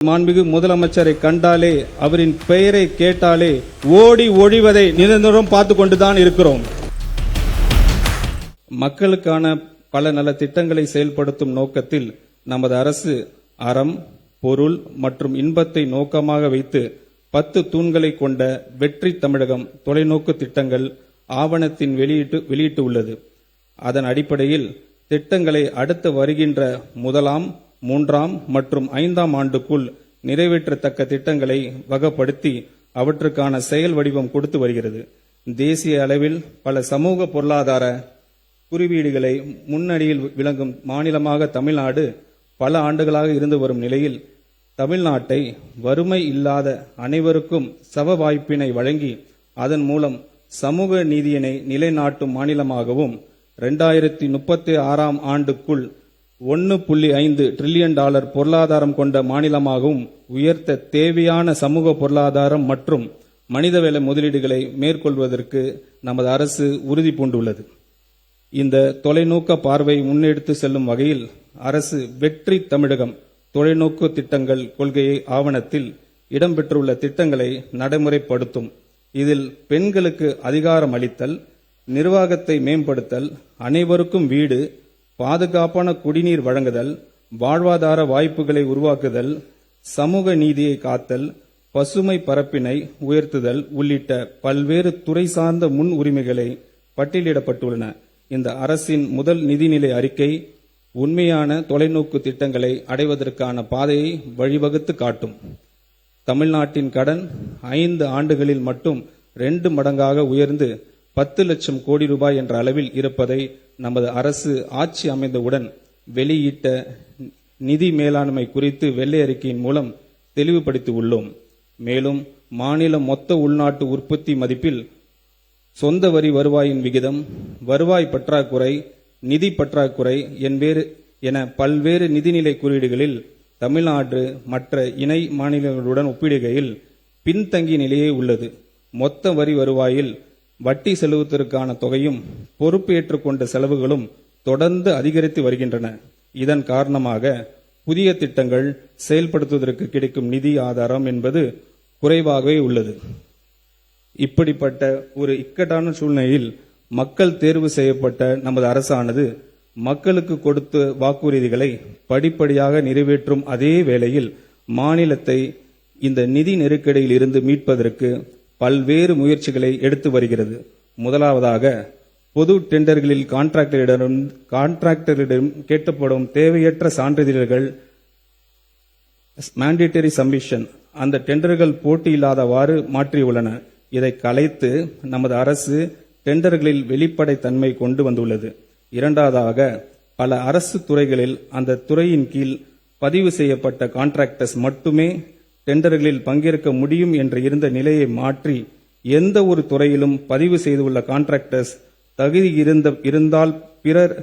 மாண்புமிகு முதலமைச்சரை கண்டாலே அவரின் பெயரை கேட்டாலே ஓடி ஒழிவதை நிரந்தரம் பார்த்து கொண்டுதான் இருக்கிறோம். மக்களுக்கான பல நல திட்டங்களை செயல்படுத்தும் நோக்கத்தில் நமது அரசு அறம், பொருள் மற்றும் இன்பத்தை நோக்கமாக வைத்து 10 தூண்களை கொண்ட வெற்றி தமிழகம் தொலைநோக்கு திட்டங்கள் ஆவணத்தின் வெளியிட்டு உள்ளது. அதன் அடிப்படையில் திட்டங்களை அடுத்து வருகின்ற 1ஆம், 3ஆம் மற்றும் 5ஆம் ஆண்டுக்குள் நிறைவேற்றத்தக்க திட்டங்களை வகைப்படுத்தி அவற்றுக்கான செயல் வடிவம் கொடுத்து வருகிறது. தேசிய அளவில் பல சமூக பொருளாதார குறியீடுகளை முன்னணியில் விளங்கும் மாநிலமாக தமிழ்நாடு பல ஆண்டுகளாக இருந்து வரும் நிலையில் தமிழ்நாட்டை வறுமை இல்லாத அனைவருக்கும் சம வாய்ப்பினை வழங்கி அதன் மூலம் சமூக நீதியினை நிலைநாட்டும் மாநிலமாகவும் 2036ஆம் ஆண்டுக்குள் $1.5 டிரில்லியன் பொருளாதாரம் கொண்ட மாநிலமாகவும் உயர்த்த தேவையான சமூக பொருளாதாரம் மற்றும் மனிதவள முதலீடுகளை மேற்கொள்வதற்கு நமது அரசு உறுதி பூண்டுள்ளது. இந்த தொலைநோக்க பார்வை முன்னெடுத்து செல்லும் வகையில் அரசு வெற்றி தமிழகம் தொலைநோக்கு திட்டங்கள் கொள்கையை ஆவணத்தில் இடம்பெற்றுள்ள திட்டங்களை நடைமுறைப்படுத்தும். இதில் பெண்களுக்கு அதிகாரம் அளித்தல், நிர்வாகத்தை மேம்படுத்தல், அனைவருக்கும் வீடு, பாதுகாப்பான குடிநீர் வழங்குதல், வாழ்வாதார வாய்ப்புகளை உருவாக்குதல், சமூக நீதியை காத்தல், பசுமை பரப்பினை உயர்த்துதல் உள்ளிட்ட பல்வேறு துறை சார்ந்த முன் உரிமைகளை பட்டியலிடப்பட்டுள்ளன. இந்த அரசின் முதல் நிதிநிலை அறிக்கை உண்மையான தொலைநோக்கு திட்டங்களை அடைவதற்கான பாதையை வழிவகுத்து காட்டும். தமிழ்நாட்டின் கடன் 5 ஆண்டுகளில் மட்டும் 2 மடங்காக உயர்ந்து 10 லட்சம் கோடி ரூபாய் என்ற அளவில் இருப்பதை நமது அரசு ஆட்சி அமைந்தவுடன் வெளியிட்ட நிதி மேலாண்மை குறித்து வெள்ளை அறிக்கையின் மூலம் தெளிவுபடுத்தி உள்ளோம். மேலும் மாநில மொத்த உள்நாட்டு உற்பத்தி மதிப்பில் சொந்த வரி வருவாயின் விகிதம், வருவாய் பற்றாக்குறை, நிதி பற்றாக்குறை என பல்வேறு நிதிநிலை குறியீடுகளில் தமிழ்நாடு மற்ற இணை மாநிலங்களுடன் ஒப்பிடுகையில் பின்தங்கிய நிலையே உள்ளது. மொத்த வரி வருவாயில் வட்டி செலுத்துவதற்கான தொகையும் பொறுப்பு ஏற்றுக்கொண்ட செலவுகளும் தொடர்ந்து அதிகரித்து வருகின்றன. இதன் காரணமாக புதிய திட்டங்கள் செயல்படுத்துவதற்கு கிடைக்கும் நிதி ஆதாரம் என்பது குறைவாகவே உள்ளது. இப்படிப்பட்ட ஒரு இக்கட்டான சூழ்நிலையில் மக்கள் தேர்வு செய்யப்பட்ட நமது அரசானது மக்களுக்கு கொடுத்த வாக்குறுதிகளை படிப்படியாக நிறைவேற்றும் அதே வேளையில் மாநிலத்தை இந்த நிதி நெருக்கடியில் இருந்து மீட்பதற்கு பல்வேறு முயற்சிகளை எடுத்து வருகிறது. முதலாவதாக பொது டெண்டர்களில் கான்ட்ராக்டரிடம் கேட்கப்படும் தேவையற்ற சான்றிதழ்கள் மேண்டேட்டரி சப்மிஷன் அந்த டெண்டர்கள் போட்டி இல்லாதவாறு மாற்றியுள்ளன. இதை கலைத்து நமது அரசு டெண்டர்களில் வெளிப்படை தன்மை கொண்டு வந்துள்ளது. இரண்டாவதாக பல அரசு துறைகளில் அந்த துறையின் கீழ் பதிவு செய்யப்பட்ட கான்ட்ராக்டர்ஸ் மட்டுமே டெண்டர்களில் பங்கேற்க முடியும் என்று இருந்த நிலையை மாற்றி எந்த ஒரு துறையிலும் பதிவு செய்துள்ள கான்ட்ராக்டர்ஸ் தகுதி இருந்தால் பிறர்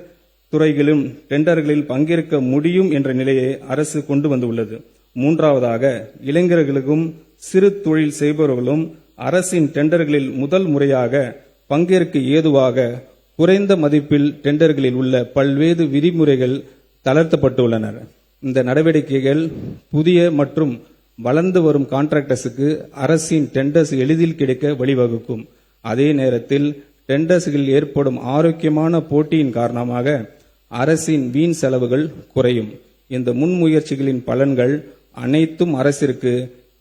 துறைகளிலும் டெண்டர்களில் பங்கேற்க முடியும் என்ற நிலையை அரசு கொண்டு வந்துள்ளது. மூன்றாவதாக இளைஞர்களுக்கும் சிறு தொழில் செய்பவர்களும் அரசின் டெண்டர்களில் முதல் முறையாக பங்கேற்க ஏதுவாக குறைந்த மதிப்பில் டெண்டர்களில் உள்ள பல்வேறு விதிமுறைகள் தளர்த்தப்பட்டுள்ளன. இந்த நடவடிக்கைகள் புதிய மற்றும் வளர்ந்து வரும் கான்ட்ராக்டர்ஸுக்கு அரசின் டெண்டர்ஸ் எளிதில் கிடைக்க வழிவகுக்கும். அதே நேரத்தில் டெண்டர்ஸ்களில் ஏற்படும் ஆரோக்கியமான போட்டியின் காரணமாக அரசின் வீண் செலவுகள் குறையும். இந்த முன்முயற்சிகளின் பலன்கள் அனைத்தும் அரசிற்கு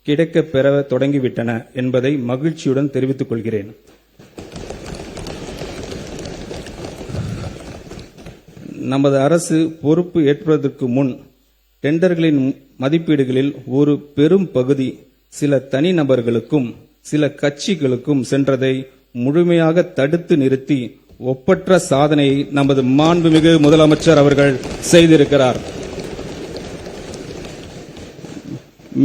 கிடைக்கப் பெற தொடங்கிவிட்டன என்பதை மகிழ்ச்சியுடன் தெரிவித்துக் கொள்கிறேன். நமது அரசு பொறுப்பு ஏற்பதற்கு முன் டெண்டர்களின் மதிப்பீடுகளில் ஒரு பெரும் பகுதி சில தனிநபர்களுக்கும் சில கட்சிகளுக்கும் சென்றதை முழுமையாக தடுத்து நிறுத்தி ஒப்பற்ற சாதனையை நமது மாண்புமிகு முதலமைச்சர் அவர்கள் செய்திருக்கிறார்.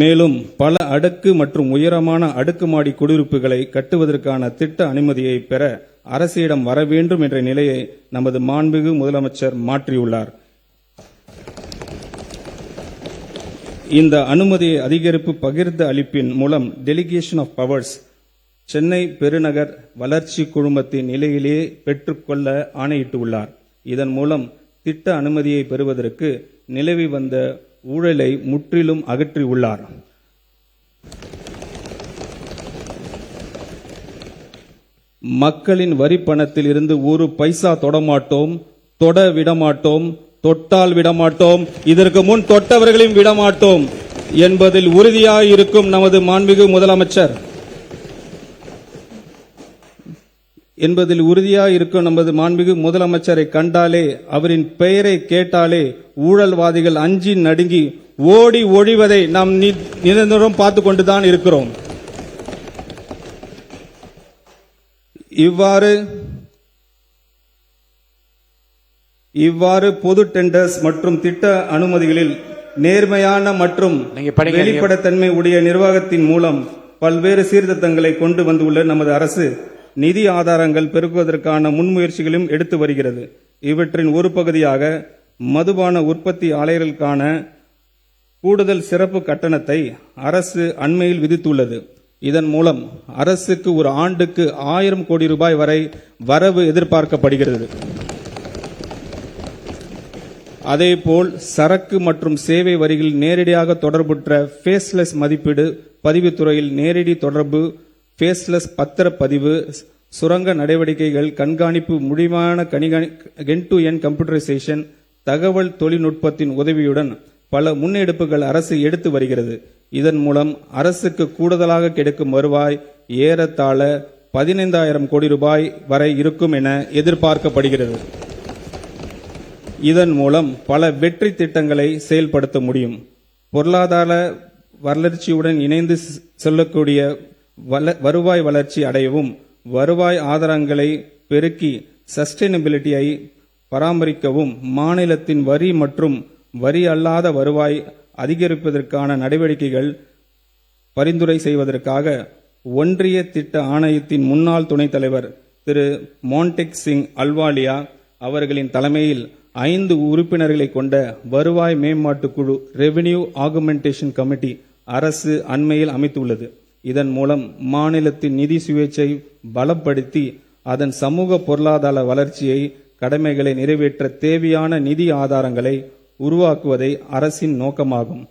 மேலும் பல அடுக்கு மற்றும் உயரமான அடுக்குமாடி குடியிருப்புகளை கட்டுவதற்கான திட்ட அனுமதியை பெற அரசிடம் வர வேண்டும் என்ற நிலையை நமது மாண்புமிகு முதலமைச்சர் மாற்றியுள்ளார். இந்த அனுமதி அதிகரிப்பு பகிர்ந்து அளிப்பின் மூலம் டெலிகேஷன் ஆஃப் பவர்ஸ் சென்னை பெருநகர் வளர்ச்சி குழுமத்தின் நிலையிலேயே பெற்றுக்கொள்ள ஆணையிட்டுள்ளார். இதன் மூலம் திட்ட அனுமதியை பெறுவதற்கு நிலவி வந்த ஊழலை முற்றிலும் அகற்றியுள்ளார். மக்களின் வரி பணத்தில் இருந்து ஒரு பைசா தொடமாட்டோம், தொட விடமாட்டோம், தொட்டால் விடமாட்டோம், இதற்கு முன் தொட்டவர்களையும் விடமாட்டோம் என்பதில் உறுதியாயிருக்கும் நமது மாண்புமிகு முதலமைச்சரை கண்டாலே, அவரின் பெயரை கேட்டாலே ஊழல்வாதிகள் அஞ்சி நடுங்கி ஓடி ஒழிவதை நாம் நிரந்தரம் பார்த்து கொண்டுதான் இருக்கிறோம். இவ்வாறு பொது டெண்டர்ஸ் மற்றும் திட்ட அனுமதிகளில் நேர்மையான மற்றும் வெளிப்படைத்தன்மை உடைய நிர்வாகத்தின் மூலம் பல்வேறு சீர்திருத்தங்களை கொண்டு வந்துள்ள நமது அரசு நிதி ஆதாரங்கள் பெருக்குவதற்கான முன்முயற்சிகளும் எடுத்து வருகிறது. இவற்றின் ஒரு பகுதியாக மதுபான உற்பத்தி ஆலைகளுக்கான கூடுதல் சிறப்பு கட்டணத்தை அரசு அண்மையில் விதித்துள்ளது. இதன் மூலம் அரசுக்கு ஒரு ஆண்டுக்கு 1000 கோடி ரூபாய் வரை வரவு எதிர்பார்க்கப்படுகிறது. அதேபோல் சரக்கு மற்றும் சேவை வரிகளில் நேரடியாக தொடர்புற்ற ஃபேஸ்லெஸ் மதிப்பீடு, பதிவுத்துறையில் நேரடி தொடர்பு, ஃபேஸ்லெஸ் பத்திரப்பதிவு, சுரங்க நடவடிக்கைகள் கண்காணிப்பு, முடிவான எண்ட் டு எண்ட் கம்ப்யூட்டரைசேஷன், தகவல் தொழில்நுட்பத்தின் உதவியுடன் பல முன்னெடுப்புகள் அரசு எடுத்து வருகிறது. இதன் மூலம் அரசுக்கு கூடுதலாக கிடைக்கும் வருவாய் ஏறத்தாழ 15,000 கோடி ரூபாய் வரை இருக்கும் என எதிர்பார்க்கப்படுகிறது. இதன் மூலம் பல வெற்றி திட்டங்களை செயல்படுத்த முடியும். பொருளாதார வளர்ச்சியுடன் இணைந்து செல்லக்கூடிய வருவாய் வளர்ச்சி அடையவும், வருவாய் ஆதாரங்களை பெருக்கி சஸ்டைனபிலிட்டியை பராமரிக்கவும், மாநிலத்தின் வரி மற்றும் வரி அல்லாத வருவாய் அதிகரிப்பதற்கான நடவடிக்கைகள் பரிந்துரை செய்வதற்காக ஒன்றிய திட்ட ஆணையத்தின் முன்னாள் துணைத் தலைவர் திரு மான்டெக் சிங் அல்வாலியா அவர்களின் தலைமையில் 5 உறுப்பினர்களை கொண்ட வருவாய் மேம்பாட்டு குழு ரெவென்யூ ஆகுமெண்டேஷன் கமிட்டி அரசு அண்மையில் அமைத்துள்ளது. இதன் மூலம் மாநிலத்தின் நிதி சுயேட்சை பலப்படுத்தி அதன் சமூக பொருளாதார வளர்ச்சியை கடமைகளை நிறைவேற்ற தேவையான நிதி ஆதாரங்களை உருவாக்குவதே அரசின் நோக்கமாகும்.